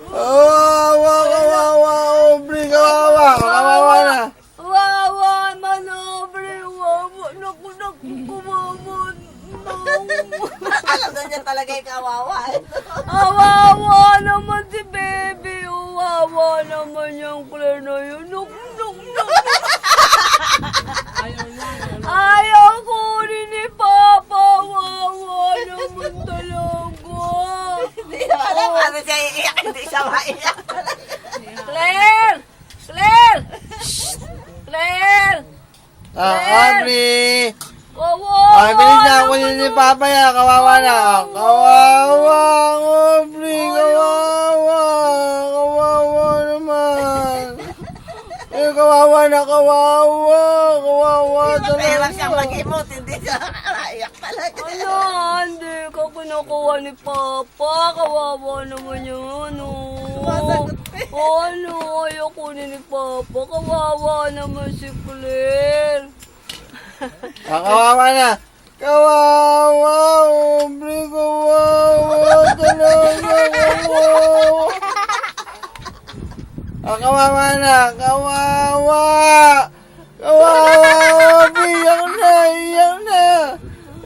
Kawawa, kawawa, Aubrey, kawawa. Kawawa na. Wawa man, Aubrey. Wawa. Naku, kawawa. Alam na niya talaga yung kawawa. Wawa naman si baby. Wawa naman yung Claire na yun. Ayaw ko ni Papa. Wawa naman talaga. Hindi naman alam paano siya iiyak. Hindi siya maiyak. Claire! Claire! Shh! Claire! Aubrey. Wawa! Ay, bilis na ako ni Papa ya. Kawawa na. Kawawa, Aubrey. Kawawa. Kawawa naman. Eh, kawawa na, kawawa. Kawawa Mahirap siyang talaga. mag-emote. Hindi siya maiyak talaga. Ano? Hindi ka kinukuha ni Papa. Kawawa naman yun. Sumasagot Ano? Ayaw kunin ni Papa. Kawawa naman si Claire. Kawawa na. Kawawa, Aubrey. Kawawa talaga. Kawawa. Kawawa na. Kawawa. Kawawa, Aubrey. Iyak na. Iyak na.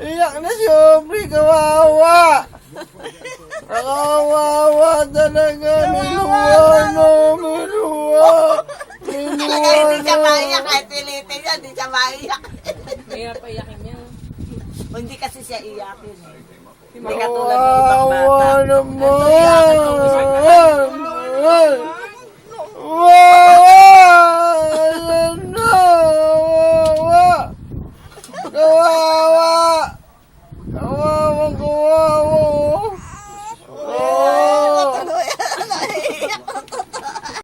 Iyak na si Aubrey. Kawawa. Kawawa talaga. Minuwa no. Minuwa. Talaga hindi siya Minuwa maiyak. no. Kahit pilitin niya, hindi siya maiyak. Mahirap pa iyakin niya. O, hindi kasi siya iyakin. Hindi katulad ng ibang Kawawa bata. naman. Kawawa.